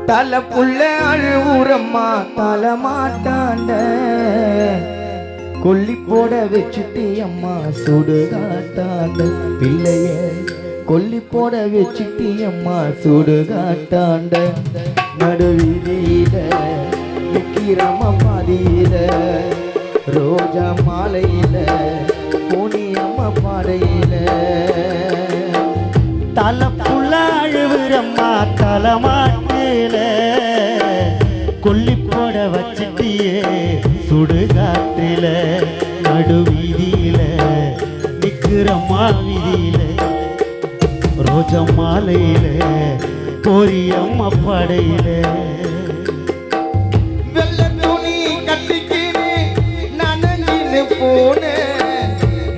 தலை புள்ள அழுவுரம்மா தலை மாட்டாண்ட கொல்லி போட வச்சுட்டு அம்மா சுடுகாட்டாண்ட பிள்ளைய கொல்லி போட வச்சுட்டு அம்மா சுடுகாட்டாண்ட நடுவீதியில நிக்கிறம்மா பாதியில ரோஜா மாலையில போனி அம்மா பாடையில தலை புள்ள அழுவுரம்மா தலை மாட்டில கொல்லி போட வச்சுட்டியே சுடுகாட்டில நடுவீதியில நிக்கிறம்மா வீதியில ரோஜா மாலையில போரியம்மா படையில வெள்ள துணி கட்டிக்கினு நனஞ்சின்னு போனேன்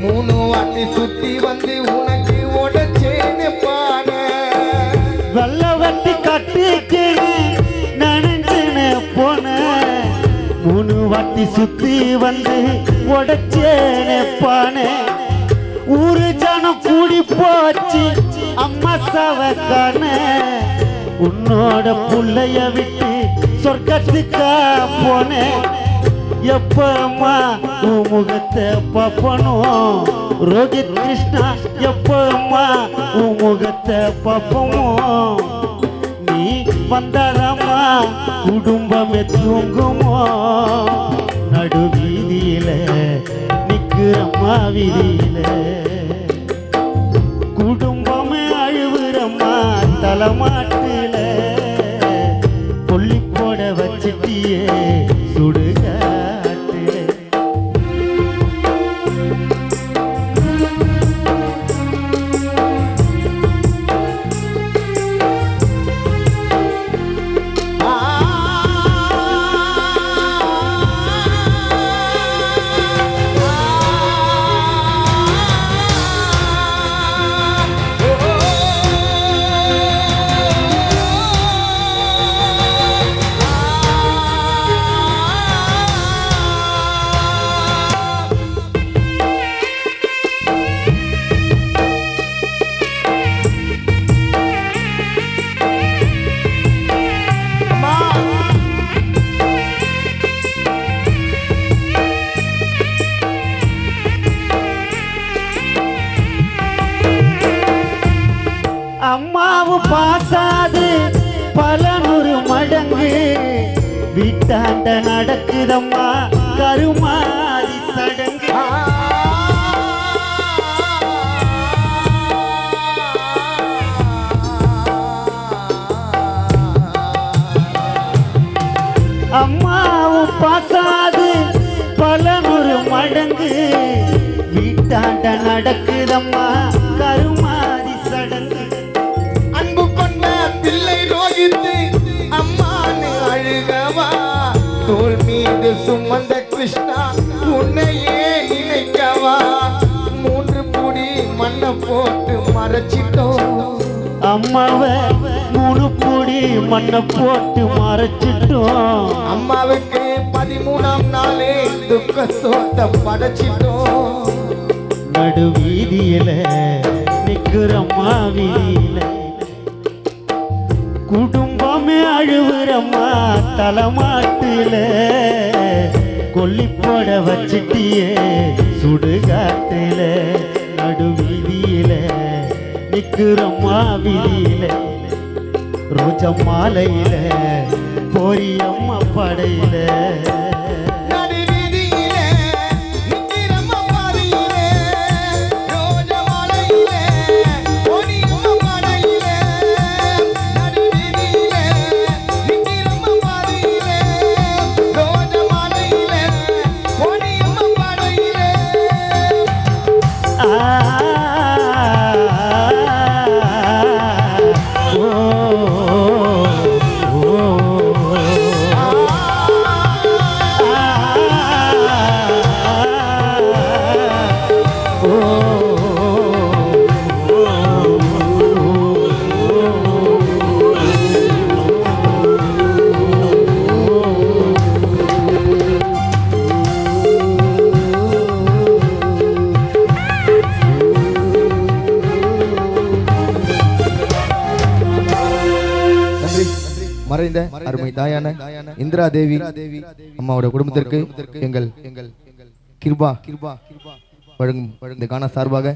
3 வாட்டி சுத்தி வந்து உனக்கு உடச்சேன்னு பான வெள்ள வட்டி கட்டிக்கினு நனஞ்சின்னு போன 3 வாட்டி சுத்தி வந்து உடச்சேன்னு பான ஊரு ஜனம் கூடி போச்சு அம்மா சவக்கான உன்னோட புள்ளைய விட்டு சொர்க்கத்துக்கா போனேன் எப்பமா உன் முகத்தை பாப்பனும் ரோஹித் கிருஷ்ணா எப்பமா உன் முகத்தை பாப்பமோ நீ வந்தாரம்மா குடும்பமே தூங்குமோ நடுவீதியில நிக்கிறம்மா வீதியில குடும்பமே அழுவுறம்மா தலைமாட்டில கொல்லி போட வச்சுட்டியே சுடுகாட்டில அம்மாவு பாசாது பல 100 மடங்கு வீட்டாண்ட நடக்குதம்மா கருமாதி சடங்கு அம்மாவு பாசாது பல 100 மடங்கு வீட்டாண்ட நடக்குதம்மா கருமாதி சடங்கு அம்மானு அழுகவா தோல் மீது சுமந்த கிருஷ்ணா உன்னையே நினைக்கவா 3 புடி மண்ணை போட்டு மறைச்சிட்டோம் அம்மாவை 3 புடி மண்ணை போட்டு மறைச்சிட்டோம் அம்மாவுக்கு 13ஆம் நாளே துக்க சோத்தை படைச்சிட்டோம் நடுவீதியில நிக்கிறம்மா வீதியில குடும்பமே அழுவுறம்மா தலைமாட்டில கொல்லி போட வச்சுட்டியே சுடுகாட்டில நடுவீதியில நிக்கிறம்மா வீதியில ரோஜா மாலையில போரியம்மா படையில மறைந்த அருமை தாயான இந்திரா தேவி அம்மாவோட குடும்பத்திற்கு எங்கள் கிருபா வழங்கும் இந்த கான சார்பாக